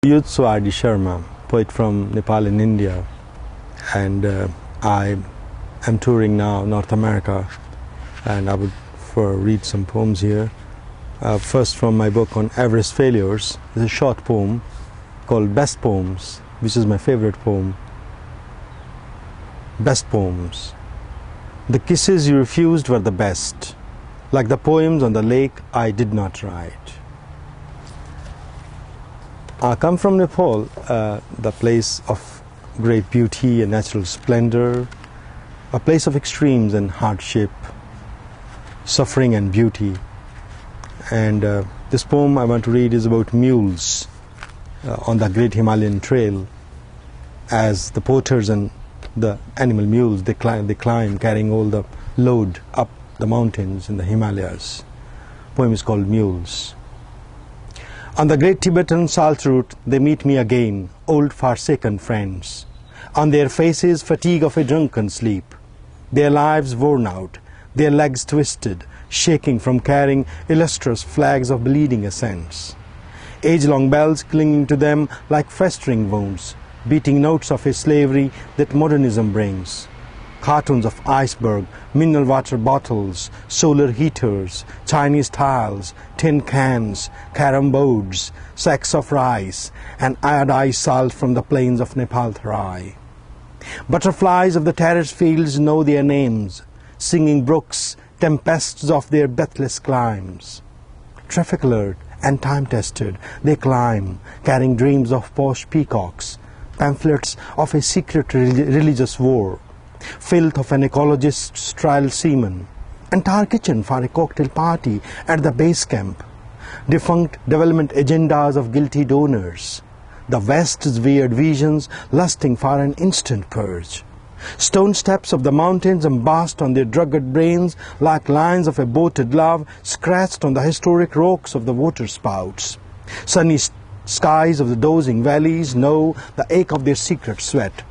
Yuyutsu RD Sharma, poet from Nepal and India, and I am touring now North America, and I would read some poems here. First, from my book on Everest failures, is a short poem called Best Poems, which is my favorite poem. Best poems. The kisses you refused were the best, like the poems on the lake I did not write. I come from Nepal, the place of great beauty and natural splendor, a place of extremes and hardship, suffering and beauty. And this poem I want to read is about mules on the great Himalayan trail. As the porters and the animal mules, they climb carrying all the load up the mountains in the Himalayas. The poem is called Mules. On the great Tibetan salt route, they meet me again, old forsaken friends. On their faces, fatigue of a drunken sleep. Their lives worn out, their legs twisted, shaking from carrying illustrious flags of bleeding ascents. Age-long bells clinging to them like festering wounds, beating notes of a slavery that modernism brings. Cartoons of iceberg, mineral water bottles, solar heaters, Chinese tiles, tin cans, carom boards, sacks of rice, and iodized salt from the plains of Nepal Tharai. Butterflies of the terrace fields know their names, singing brooks, tempests of their breathless climbs. Traffic alert and time-tested, they climb, carrying dreams of posh peacocks, pamphlets of a secret religious war, filth of an ecologist's trial seaman, entire kitchen for a cocktail party at the base camp, defunct development agendas of guilty donors, the West's weird visions lusting for an instant purge. Stone steps of the mountains embossed on their drugged brains like lines of a boated love scratched on the historic rocks of the water spouts. Sunny skies of the dozing valleys know the ache of their secret sweat.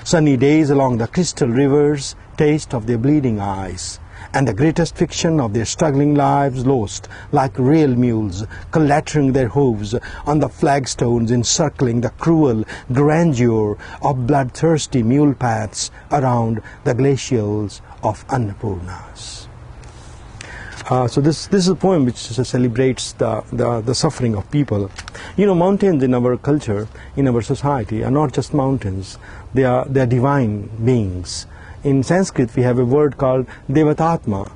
Sunny days along the crystal rivers taste of their bleeding eyes, and the greatest fiction of their struggling lives lost like rail mules clattering their hooves on the flagstones encircling the cruel grandeur of bloodthirsty mule paths around the glacials of Annapurnas. So this is a poem which celebrates the suffering of people. You know, mountains in our culture, in our society, are not just mountains. They are divine beings. In Sanskrit, we have a word called Devatatma,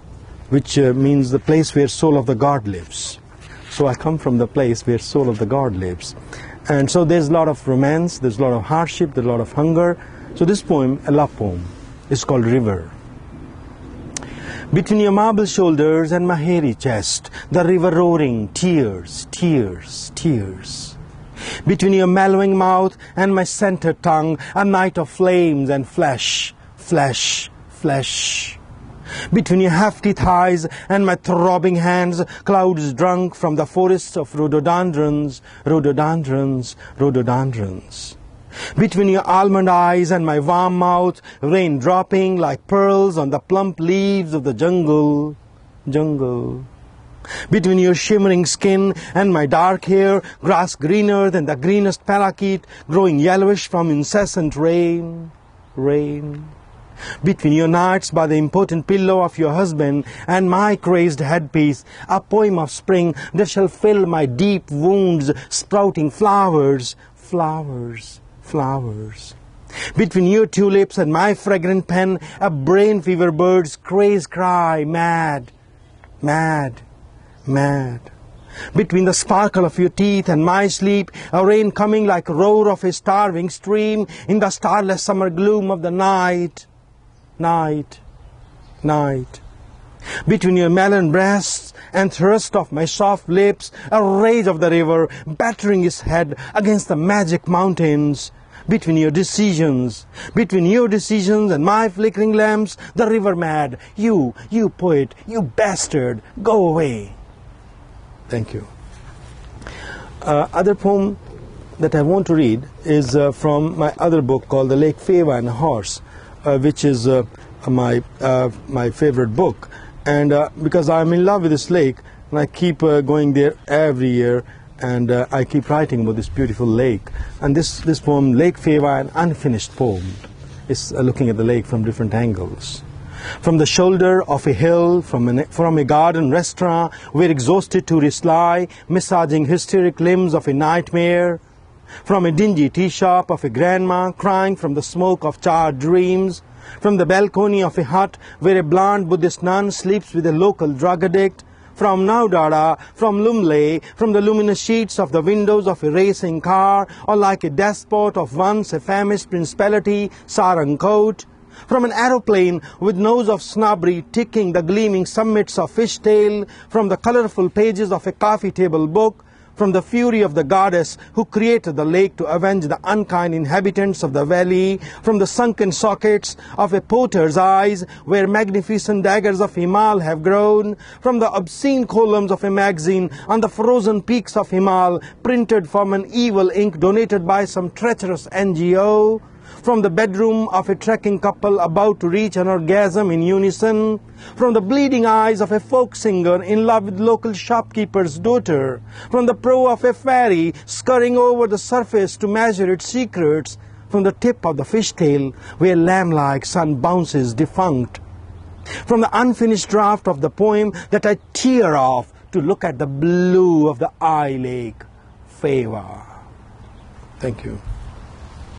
which means the place where soul of the God lives. So I come from the place where soul of the God lives. And so there's a lot of romance, there's a lot of hardship, there's a lot of hunger. So this poem, a love poem, is called River. Between your marble shoulders and my hairy chest, the river roaring, tears, tears, tears. Between your mellowing mouth and my centered tongue, a night of flames and flesh, flesh, flesh. Between your hefty thighs and my throbbing hands, clouds drunk from the forests of rhododendrons, rhododendrons, rhododendrons. Between your almond eyes and my warm mouth, rain dropping like pearls on the plump leaves of the jungle, jungle. Between your shimmering skin and my dark hair, grass greener than the greenest parakeet, growing yellowish from incessant rain, rain. Between your nights by the impotent pillow of your husband and my crazed headpiece, a poem of spring that shall fill my deep wounds, sprouting flowers, flowers, flowers. Between your tulips and my fragrant pen, a brain fever bird's crazed cry, mad, mad, mad. Between the sparkle of your teeth and my sleep, a rain coming like a roar of a starving stream in the starless summer gloom of the night, night, night. Between your melon breasts and thrust of my soft lips, a rage of the river battering its head against the magic mountains. Between your decisions and my flickering lamps, the river mad, you poet, you bastard, go away. Thank you. Other poem that I want to read is from my other book called The Lake Feva and a Horse, which is my favorite book. And because I'm in love with this lake, and I keep going there every year, and I keep writing about this beautiful lake. And this poem, Lake Feva, an unfinished poem, is looking at the lake from different angles. From the shoulder of a hill, from a garden restaurant where exhausted tourists lie, massaging hysteric limbs of a nightmare. From a dingy tea shop of a grandma crying from the smoke of charred dreams. From the balcony of a hut where a blonde Buddhist nun sleeps with a local drug addict. From Naudara, from Lumley, from the luminous sheets of the windows of a racing car, or like a despot of once a famished principality, Sarangkot. From an aeroplane with nose of snobbery ticking the gleaming summits of fishtail, from the colorful pages of a coffee table book, from the fury of the goddess who created the lake to avenge the unkind inhabitants of the valley, from the sunken sockets of a potter's eyes where magnificent daggers of Himal have grown, from the obscene columns of a magazine on the frozen peaks of Himal, printed from an evil ink donated by some treacherous NGO, from the bedroom of a trekking couple about to reach an orgasm in unison, from the bleeding eyes of a folk singer in love with local shopkeeper's daughter, from the prow of a ferry scurrying over the surface to measure its secrets, from the tip of the fishtail where lamb-like sun bounces defunct, from the unfinished draft of the poem that I tear off to look at the blue of the eye lake, Feva. Thank you.